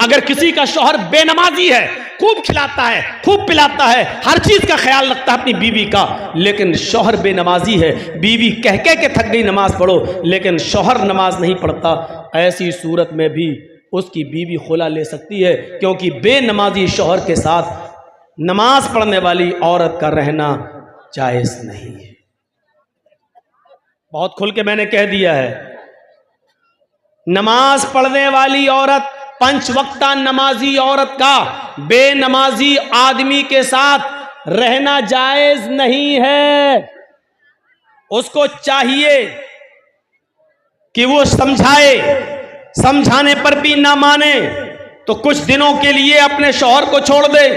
अगर किसी का शौहर बेनमाजी है, खूब खिलाता है, खूब पिलाता है, हर चीज का ख्याल रखता है अपनी बीवी का, लेकिन शौहर बेनमाजी है, बीवी कह कह के थक गई नमाज पढ़ो, लेकिन शौहर नमाज नहीं पढ़ता, ऐसी सूरत में भी उसकी बीवी खुला ले सकती है, क्योंकि बेनमाजी शौहर के साथ नमाज पढ़ने वाली औरत का रहना जायज नहीं है। बहुत खुल के मैंने कह दिया है, नमाज पढ़ने वाली औरत, पंच वक्ता नमाजी औरत का बेनमाजी आदमी के साथ रहना जायज नहीं है। उसको चाहिए कि वो समझाए, समझाने पर भी ना माने तो कुछ दिनों के लिए अपने शौहर को छोड़ दे,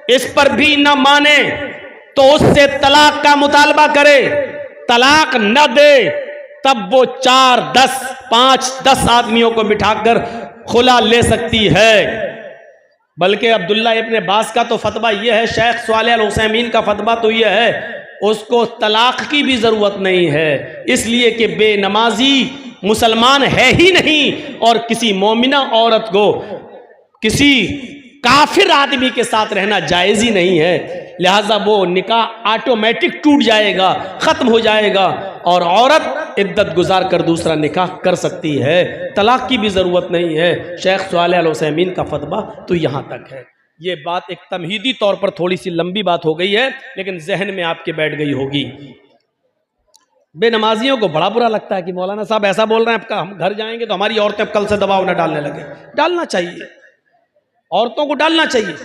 इस पर भी ना माने तो उससे तलाक का मुतालबा करे, तलाक न दे तब वो 4, 10, 5, 10 आदमियों को बिठाकर खुला ले सकती है। बल्कि अब्दुल्ला इब्न बास का तो फतवा यह है, शेख सालेह अल उसैमीन का फतवा तो यह है, उसको तलाक की भी जरूरत नहीं है, इसलिए कि बेनमाजी मुसलमान है ही नहीं, और किसी मोमिना औरत को किसी काफिर आदमी के साथ रहना जायज ही नहीं है, लिहाजा वो निकाह ऑटोमेटिक टूट जाएगा, खत्म हो जाएगा, और औरत इद्दत गुजार कर दूसरा निकाह कर सकती है, तलाक की भी जरूरत नहीं है। शेख सालेह अल उसैमीन का फतवा तो यहां तक है। ये बात एक तमहीदी तौर पर थोड़ी सी लंबी बात हो गई है, लेकिन जहन में आपके बैठ गई होगी। बेनमाजियों को बड़ा बुरा लगता है कि मौलाना साहब ऐसा बोल रहे हैं, आपका हम घर जाएंगे तो हमारी औरतें कल से दबाव न डालने लगे। डालना चाहिए, औरतों को डालना चाहिए।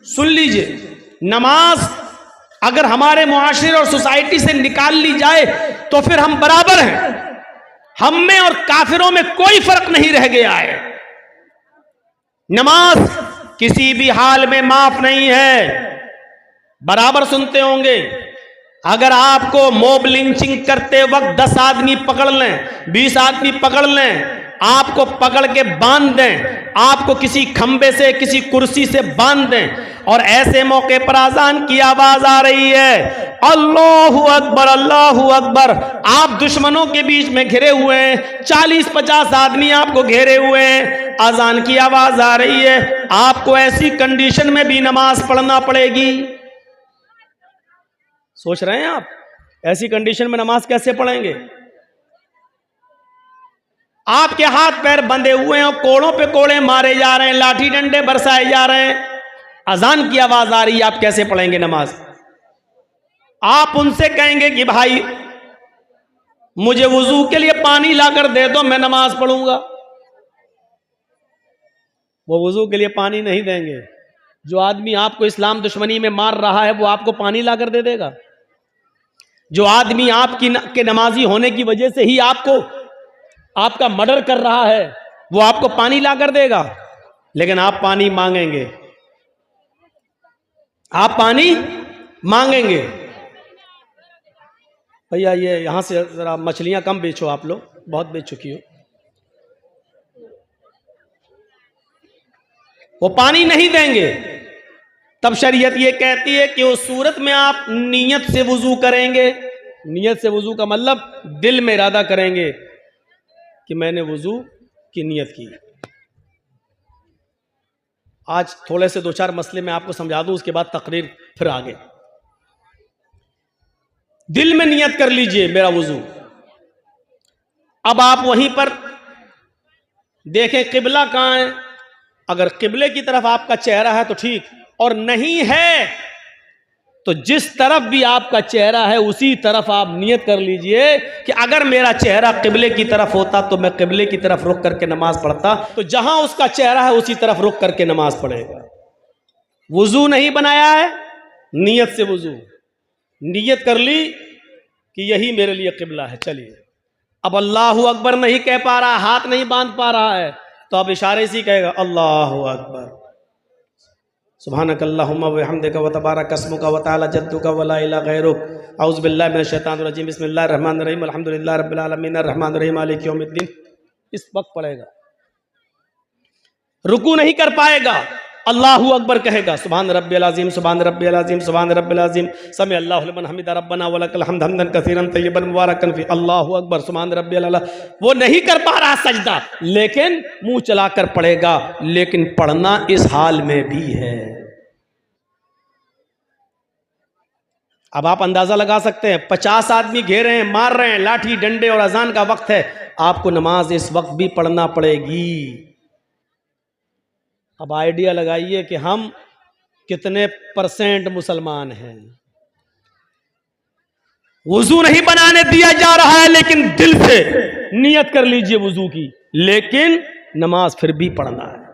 सुन लीजिए, नमाज अगर हमारे मुआशरे और सोसाइटी से निकाल ली जाए तो फिर हम बराबर हैं, हम में और काफिरों में कोई फर्क नहीं रह गया है। नमाज किसी भी हाल में माफ नहीं है। बराबर सुनते होंगे, अगर आपको मोब लिंचिंग करते वक्त 10 आदमी पकड़ लें, 20 आदमी पकड़ लें, आपको पकड़ के बांध दें, आपको किसी खंबे से किसी कुर्सी से बांध दें, और ऐसे मौके पर अजान की आवाज आ रही है, अल्लाहु अकबर अल्लाहु अकबर, आप दुश्मनों के बीच में घिरे हुए हैं, 40-50 आदमी आपको घेरे हुए हैं, अजान की आवाज आ रही है, आपको ऐसी कंडीशन में भी नमाज पढ़ना पड़ेगी। सोच रहे हैं आप, ऐसी कंडीशन में नमाज कैसे पढ़ेंगे? आपके हाथ पैर बंधे हुए हैं, कोड़ों पे कोड़े मारे जा रहे हैं, लाठी डंडे बरसाए जा रहे हैं, अजान की आवाज आ रही है, आप कैसे पढ़ेंगे नमाज? आप उनसे कहेंगे कि भाई मुझे वुजू के लिए पानी लाकर दे दो, मैं नमाज पढ़ूंगा। वो वुजू के लिए पानी नहीं देंगे। जो आदमी आपको इस्लाम दुश्मनी में मार रहा है वो आपको पानी लाकर दे देगा? जो आदमी आपकी के नमाजी होने की वजह से ही आपका मर्डर कर रहा है वो आपको पानी लाकर देगा? लेकिन आप पानी मांगेंगे, आप पानी मांगेंगे। भैया ये यहां से जरा मछलियां कम बेचो, आप लोग बहुत बेच चुकी हो। वो पानी नहीं देंगे। तब शरीयत ये कहती है कि उस सूरत में आप नीयत से वुजू करेंगे। नीयत से वुजू का मतलब दिल में इरादा करेंगे कि मैंने वुजू की नीयत की। आज थोड़े से 2-4 मसले मैं आपको समझा दूं, उसके बाद तकरीर फिर आगे। दिल में नियत कर लीजिए मेरा वुजू। अब आप वहीं पर देखें किबला कहां है। अगर किबले की तरफ आपका चेहरा है तो ठीक, और नहीं है तो जिस तरफ भी आपका चेहरा है उसी तरफ आप नियत कर लीजिए कि अगर मेरा चेहरा किबले की तरफ होता तो मैं किबले की तरफ रुक करके नमाज पढ़ता, तो जहां उसका चेहरा है उसी तरफ रुक करके नमाज पढ़ेगा। वुजू नहीं बनाया है, नियत से वुजू, नियत कर ली कि यही मेरे लिए किबला है। चलिए, अब अल्लाहु अकबर नहीं कह पा रहा, हाथ नहीं बांध पा रहा है, तो अब इशारे से कहेगा अल्लाहु अकबर, सुब्हानकल्लाहुम्मा व बिहम्दिका व तबारक अस्मुका व तआला जद्दुका व ला इलाहा गैरुक, औज़ु बिल्लाहि मिनश शैतानिर रजीम, बिस्मिल्लाहिर रहमानिर रहीम, अल्हम्दुलिल्लाहि रब्बिल आलमीन, अर्रहमानिर रहीम, मालिकि यौमिद्दीन। इस वक्त पढ़ेगा, रुकू नहीं कर पाएगा, अल्लाहू अकबर कहेगा, सुभान रब्बियल अज़ीम, सुभान रब्बियल अज़ीम, सुभान रब्बियल अज़ीम, समी अल्लाहु लिमन हमिदा रब्बना वलकल हम्द हम्दन कसीरन तय्यबन मुबारकन फी, अल्लाहू अकबर, सुभान रब्बियल अला। वो नहीं कर पा रहा सजदा, लेकिन मुंह चलाकर पढ़ेगा, लेकिन पढ़ना इस हाल में भी है। अब आप अंदाजा लगा सकते हैं, 50 आदमी घेरे हैं, मार रहे हैं, लाठी डंडे, और अजान का वक्त है, आपको नमाज इस वक्त भी पढ़ना पड़ेगी। अब आइडिया लगाइए कि हम कितने % मुसलमान हैं। वुजू नहीं बनाने दिया जा रहा है, लेकिन दिल से नियत कर लीजिए वुजू की, लेकिन नमाज फिर भी पढ़ना है।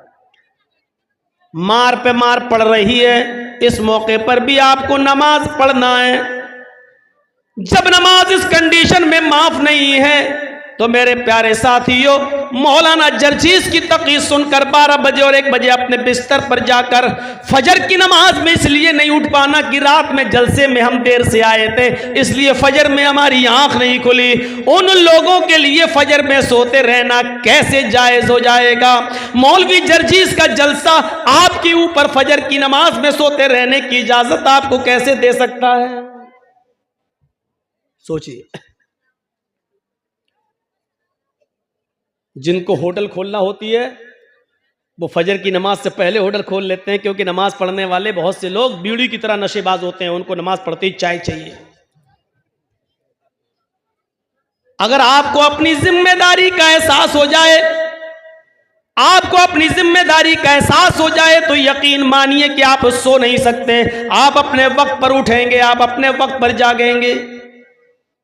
मार पे मार पड़ रही है, इस मौके पर भी आपको नमाज पढ़ना है। जब नमाज इस कंडीशन में माफ नहीं है, तो मेरे प्यारे साथियों, मौलाना जर्जीस की तक़रीर सुनकर 12 बजे और 1 बजे अपने बिस्तर पर जाकर फजर की नमाज में इसलिए नहीं उठ पाना कि रात में जलसे में हम देर से आए थे, इसलिए फजर में हमारी आंख नहीं खुली। उन लोगों के लिए फजर में सोते रहना कैसे जायज हो जाएगा? मौलवी जर्जीस का जलसा आपके ऊपर फजर की नमाज में सोते रहने की इजाजत आपको कैसे दे सकता है? सोचिए। जिनको होटल खोलना होती है, वो फजर की नमाज से पहले होटल खोल लेते हैं, क्योंकि नमाज पढ़ने वाले बहुत से लोग बीड़ी की तरह नशेबाज होते हैं, उनको नमाज पढ़ते ही चाय चाहिए। अगर आपको अपनी जिम्मेदारी का एहसास हो जाए, आपको अपनी जिम्मेदारी का एहसास हो जाए, तो यकीन मानिए कि आप सो नहीं सकते। आप अपने वक्त पर उठेंगे, आप अपने वक्त पर जागेंगे,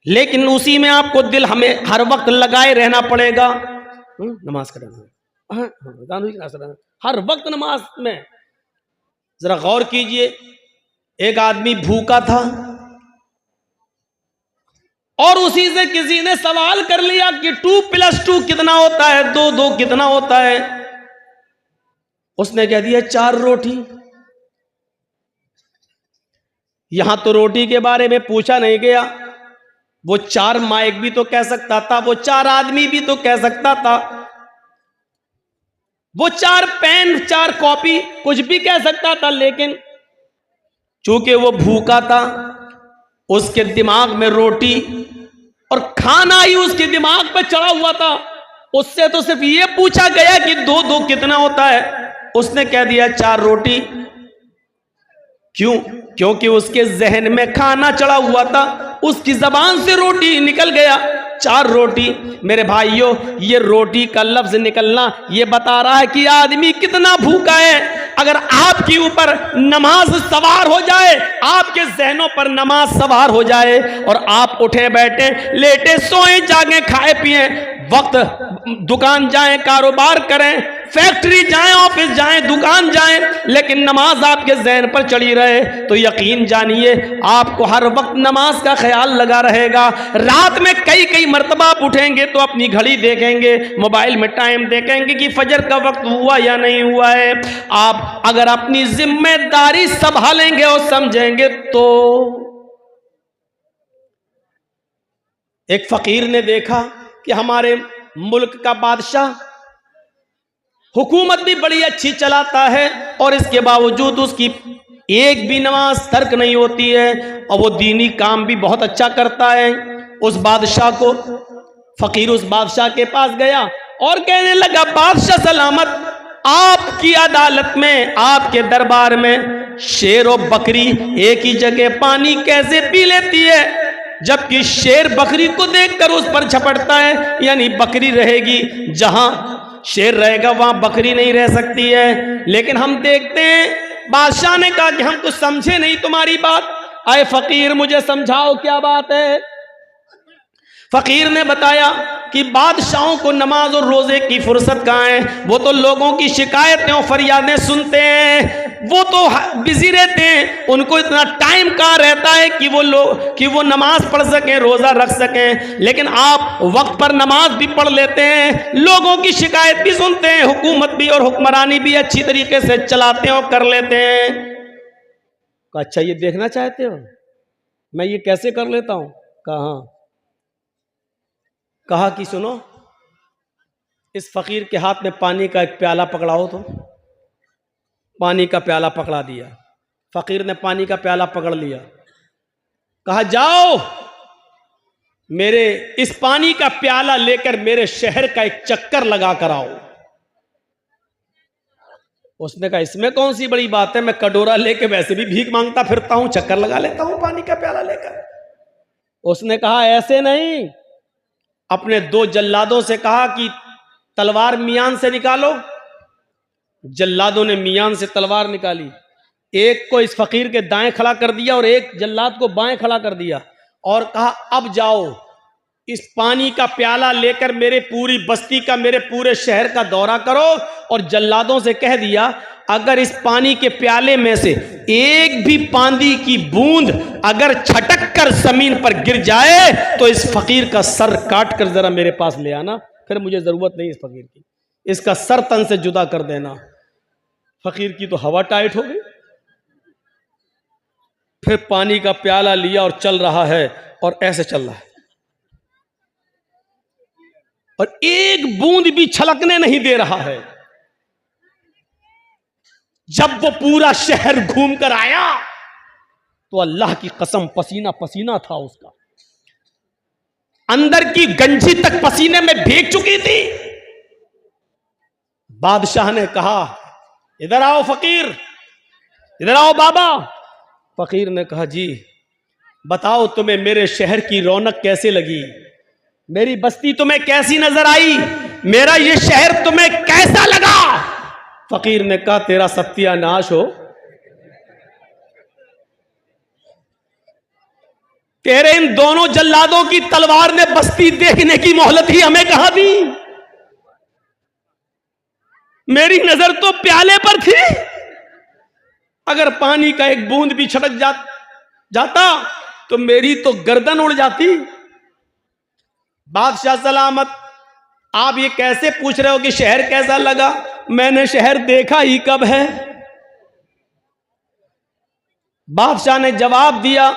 लेकिन उसी में आपको दिल हमें हर वक्त लगाए रहना पड़ेगा। नमाज करना, हर वक्त नमाज में। जरा गौर कीजिए, एक आदमी भूखा था और उसी से किसी ने सवाल कर लिया कि 2 + 2 कितना होता है, 2 कितना होता है? उसने कह दिया 4 रोटी। यहां तो रोटी के बारे में पूछा नहीं गया, वो 4 माइक भी तो कह सकता था, वो 4 आदमी भी तो कह सकता था, वो 4 पेन, 4 कॉपी, कुछ भी कह सकता था, लेकिन चूंकि वो भूखा था, उसके दिमाग में रोटी और खाना ही उसके दिमाग पे चढ़ा हुआ था। उससे तो सिर्फ ये पूछा गया कि 2 कितना होता है, उसने कह दिया 4 रोटी। क्यों? क्योंकि उसके जहन में खाना चढ़ा हुआ था, उसकी जबान से रोटी निकल गया, 4 रोटी। मेरे भाइयों, ये रोटी का लफ्ज निकलना ये बता रहा है कि आदमी कितना भूखा है। अगर आपके ऊपर नमाज सवार हो जाए, आपके जहनों पर नमाज सवार हो जाए, और आप उठे बैठे, लेटे सोए, जागे, खाए पिए, वक्त दुकान जाएं, कारोबार करें, फैक्ट्री जाएं, ऑफिस जाएं, दुकान जाएं, लेकिन नमाज आपके ज़हन पर चढ़ी रहे, तो यकीन जानिए आपको हर वक्त नमाज का ख्याल लगा रहेगा। रात में कई मरतबा आप उठेंगे तो अपनी घड़ी देखेंगे, मोबाइल में टाइम देखेंगे कि फजर का वक्त हुआ या नहीं हुआ है। आप अगर अपनी जिम्मेदारी संभालेंगे और समझेंगे तो। एक फकीर ने देखा कि हमारे मुल्क का बादशाह हुकूमत भी बड़ी अच्छी चलाता है, और इसके बावजूद उसकी एक भी नमाज तर्क नहीं होती है, और वो दीनी काम भी बहुत अच्छा करता है। उस बादशाह को, फकीर उस बादशाह के पास गया और कहने लगा, बादशाह सलामत, आपकी अदालत में, आपके दरबार में शेर और बकरी एक ही जगह पानी कैसे पी लेती है, जबकि शेर बकरी को देखकर उस पर झपटता है? यानी बकरी रहेगी जहां शेर रहेगा वहां बकरी नहीं रह सकती है। लेकिन हम देखते हैं, बादशाह ने कहा कि हम कुछ समझे नहीं तुम्हारी बात, आए फकीर मुझे समझाओ क्या बात है। फकीर ने बताया कि बादशाहों को नमाज और रोजे की फुर्सत कहाँ है, वो तो लोगों की शिकायतें और फरियादें सुनते हैं, वो तो बिजी रहते हैं, उनको इतना टाइम कहाँ रहता है कि वो नमाज पढ़ सकें, रोजा रख सकें। लेकिन आप वक्त पर नमाज भी पढ़ लेते हैं, लोगों की शिकायत भी सुनते हैं, हुकूमत भी और हुक्मरानी भी अच्छी तरीके से चलाते हैं और कर लेते हैं। अच्छा, ये देखना चाहते हो मैं ये कैसे कर लेता हूं? कहा कि सुनो, इस फकीर के हाथ में पानी का एक प्याला पकड़ाओ, तो पानी का प्याला पकड़ा दिया। फकीर ने पानी का प्याला पकड़ लिया, कहा जाओ मेरे इस पानी का प्याला लेकर मेरे शहर का एक चक्कर लगा कर आओ। उसने कहा इसमें कौन सी बड़ी बात है, मैं कटोरा लेके वैसे भी भीख मांगता फिरता हूं, चक्कर लगा लेता हूं पानी का प्याला लेकर। उसने कहा ऐसे नहीं, अपने 2 जल्लादों से कहा कि तलवार मियान से निकालो। जल्लादों ने मियान से तलवार निकाली, एक को इस फकीर के दाएं खड़ा कर दिया और एक जल्लाद को बाएं खड़ा कर दिया और कहा अब जाओ इस पानी का प्याला लेकर मेरे पूरी बस्ती का, मेरे पूरे शहर का दौरा करो। और जल्लादों से कह दिया अगर इस पानी के प्याले में से एक भी पानी की बूंद अगर छटक कर जमीन पर गिर जाए तो इस फकीर का सर काट कर जरा मेरे पास ले आना, फिर मुझे जरूरत नहीं इस फकीर की, इसका सर तन से जुदा कर देना। फकीर की तो हवा टाइट हो गई। फिर पानी का प्याला लिया और चल रहा है, और ऐसे चल रहा है और एक बूंद भी छलकने नहीं दे रहा है। जब वो पूरा शहर घूम कर आया तो अल्लाह की कसम पसीना पसीना था उसका, अंदर की गंजी तक पसीने में भीग चुकी थी। बादशाह ने कहा इधर आओ फकीर, इधर आओ बाबा। फकीर ने कहा जी बताओ तुम्हें मेरे शहर की रौनक कैसे लगी, मेरी बस्ती तुम्हें कैसी नजर आई, मेरा ये शहर तुम्हें कैसा लगा। फकीर ने कहा तेरा सत्यानाश हो, तेरे इन दोनों जल्लादों की तलवार ने बस्ती देखने की मोहलत ही हमें कहां दी, मेरी नजर तो प्याले पर थी। अगर पानी का एक बूंद भी छटक जाता तो मेरी तो गर्दन उड़ जाती। बादशाह सलामत, आप ये कैसे पूछ रहे हो कि शहर कैसा लगा, मैंने शहर देखा ही कब है। बादशाह ने जवाब दिया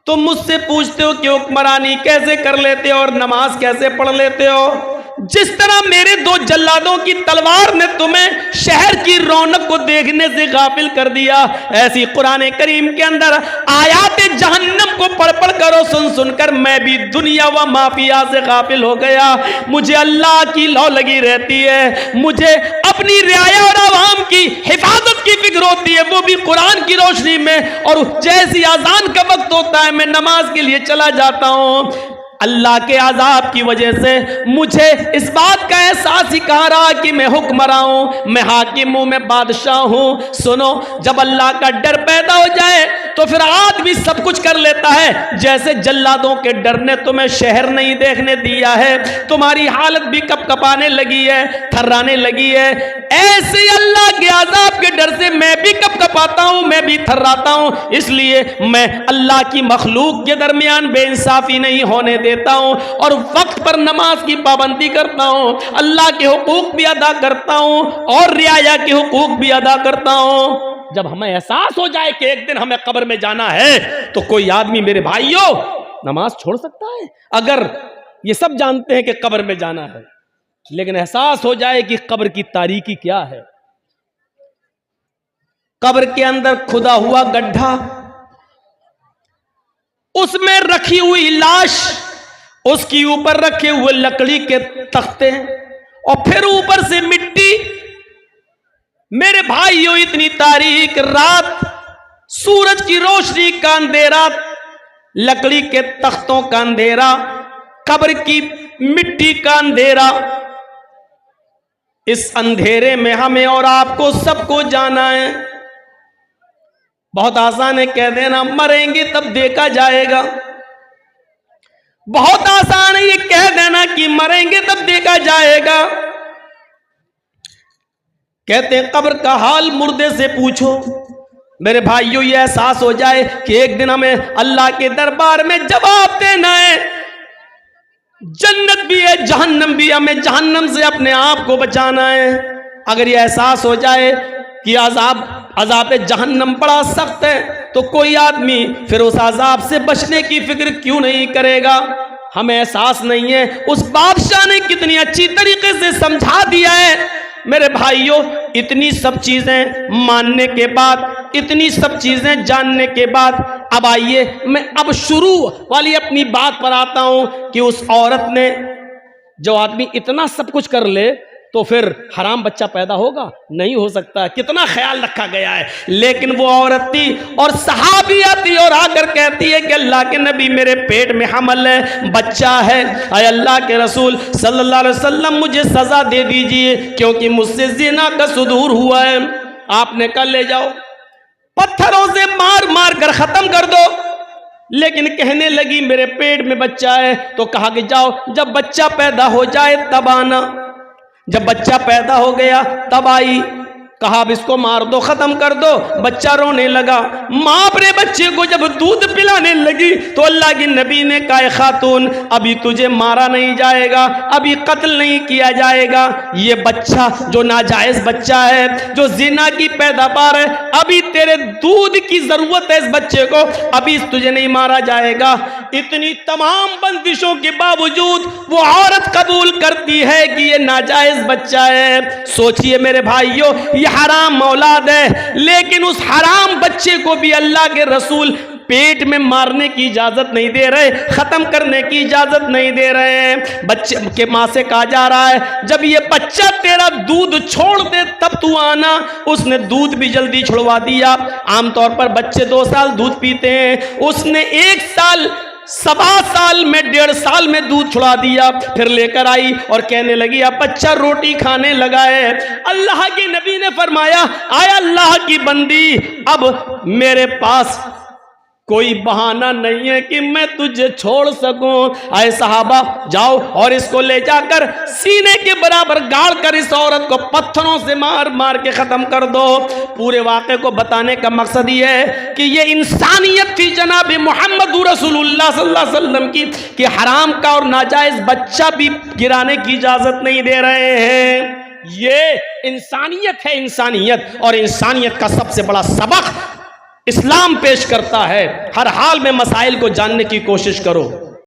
तुम मुझसे पूछते हो कि हुक्मरानी कैसे कर लेते हो और नमाज कैसे पढ़ लेते हो, जिस तरह मेरे 2 जल्लादों की तलवार ने तुम्हें शहर की रौनक को देखने से गाफिल कर दिया, ऐसी कुरान करीम के अंदर आयात जहन्नम को पढ़ पढ़ करो सुन सुनकर मैं भी दुनिया व माफिया से गाफिल हो गया। मुझे अल्लाह की लौ लगी रहती है, मुझे अपनी रियाया और आवाम की हिफाजत की फिक्र होती है, वो भी कुरान की रोशनी में। और जैसी अजान का वक्त होता है मैं नमाज के लिए चला जाता हूं। अल्लाह के अजाब की वजह से मुझे इस बात का एहसास ही कहा रहा कि मैं हुक्मरान हूं, मैं हाकिम हूं, मैं बादशाह हूं। सुनो, जब अल्लाह का डर पैदा हो जाए तो फिर आदमी सब कुछ कर लेता है। जैसे जल्लादों के डर ने तुम्हें शहर नहीं देखने दिया है, तुम्हारी हालत भी कपकपाने लगी है, थर्राने लगी है, ऐसे अल्लाह के अजाब के डर से मैं भी कपकपाता हूं, मैं भी थर्राता हूं। इसलिए मैं अल्लाह की मखलूक के दरमियान बेइंसाफी नहीं होने देता हूं और वक्त पर नमाज की पाबंदी करता हूं, अल्लाह के हुकूक भी अदा करता हूं और रियाया के हुकूक भी अदा करता हूं। जब हमें एहसास हो जाए कि एक दिन हमें कब्र में जाना है तो कोई आदमी मेरे भाइयों नमाज छोड़ सकता है। अगर ये सब जानते हैं कि कब्र में जाना है, लेकिन एहसास हो जाए कि कब्र की तारीकी क्या है, कब्र के अंदर खुदा हुआ गड्ढा, उसमें रखी हुई लाश, उसके ऊपर रखे हुए लकड़ी के तख्ते और फिर ऊपर से मिट्टी। मेरे भाइयों इतनी तारीक रात, सूरज की रोशनी का अंधेरा, लकड़ी के तख्तों का अंधेरा, कब्र की मिट्टी का अंधेरा, इस अंधेरे में हमें और आपको सबको जाना है। बहुत आसान है कह देना मरेंगे तब देखा जाएगा, बहुत आसान है ये कह देना कि मरेंगे तब देखा जाएगा। कहते हैं कब्र का हाल मुर्दे से पूछो। मेरे भाइयों ये एहसास हो जाए कि एक दिन हमें अल्लाह के दरबार में जवाब देना है, जन्नत भी है जहन्नम भी, हमें जहन्नम से अपने आप को बचाना है। अगर ये एहसास हो जाए कि अजाब जहन्नम बड़ा सख्त है तो कोई आदमी फिर उस अजाब से बचने की फिक्र क्यों नहीं करेगा। हमें एहसास नहीं है उस बादशाह ने कितनी अच्छी तरीके से समझा दिया है। मेरे भाइयों, इतनी सब चीजें मानने के बाद, इतनी सब चीजें जानने के बाद, अब आइए मैं अब शुरू वाली अपनी बात पर आता हूं कि उस औरत ने, जो आदमी इतना सब कुछ कर ले तो फिर हराम बच्चा पैदा होगा? नहीं हो सकता। कितना ख्याल रखा गया है। लेकिन वो औरत थी और सहाबिया थी और आकर कहती है कि अल्लाह के नबी, मेरे पेट में हमल है, बच्चा है, अय अल्लाह के रसूल सल्लल्लाहु अलैहि वसल्लम, मुझे सजा दे दीजिए क्योंकि मुझसे जिना का सुदूर हुआ है। आपने कहा ले जाओ, पत्थरों से मार मार कर खत्म कर दो। लेकिन कहने लगी मेरे पेट में बच्चा है। तो कहा कि जाओ, जब बच्चा पैदा हो जाए तब आना। जब बच्चा पैदा हो गया तब आई। कहा अब इसको मार दो, खत्म कर दो। बच्चा रोने लगा। माँ अपने बच्चे को जब दूध पिलाने लगी तो अल्लाह की नबी ने कहा, खातून, अभी तुझे मारा नहीं जाएगा, अभी कत्ल नहीं किया जाएगा। ये बच्चा जो नाजायज बच्चा है, जो जिना की पैदावार है, अभी तेरे दूध की जरूरत है इस बच्चे को, अभी तुझे नहीं मारा जाएगा। इतनी तमाम बंदिशों के बावजूद वो औरत कबूल करती है कि ये नाजायज बच्चा है। सोचिए मेरे भाइयों, हराम औलाद है, लेकिन उस हराम बच्चे को भी अल्लाह के रसूल पेट में मारने की इजाजत नहीं दे रहे, खत्म करने की इजाजत नहीं दे रहे हैं। बच्चे के माँ से कहा जा रहा है, जब ये बच्चा तेरा दूध छोड़ दे तब तू आना। उसने दूध भी जल्दी छुड़वा दिया। आमतौर पर बच्चे 2 साल दूध पीते हैं, उसने 1 साल, 1.25 साल में, 1.5 साल में दूध छुड़ा दिया। फिर लेकर आई और कहने लगी अब बच्चा रोटी खाने लगा है। अल्लाह के नबी ने फरमाया, आय अल्लाह की बंदी, अब मेरे पास कोई बहाना नहीं है कि मैं तुझे छोड़ सकूं। आए सहाबा, जाओ और इसको ले जाकर सीने के बराबर गाड़ कर इस औरत को पत्थरों से मार मार के खत्म कर दो। पूरे वाक़े को बताने का मकसद ये है कि ये इंसानियत थी जनाब मोहम्मद रसूलुल्लाह सल्लल्लाहु अलैहि वसल्लम की, कि हराम का और नाजायज बच्चा भी गिराने की इजाजत नहीं दे रहे हैं। ये इंसानियत है, इंसानियत। और इंसानियत का सबसे बड़ा सबक इस्लाम पेश करता है। हर हाल में मसाइल को जानने की कोशिश करो।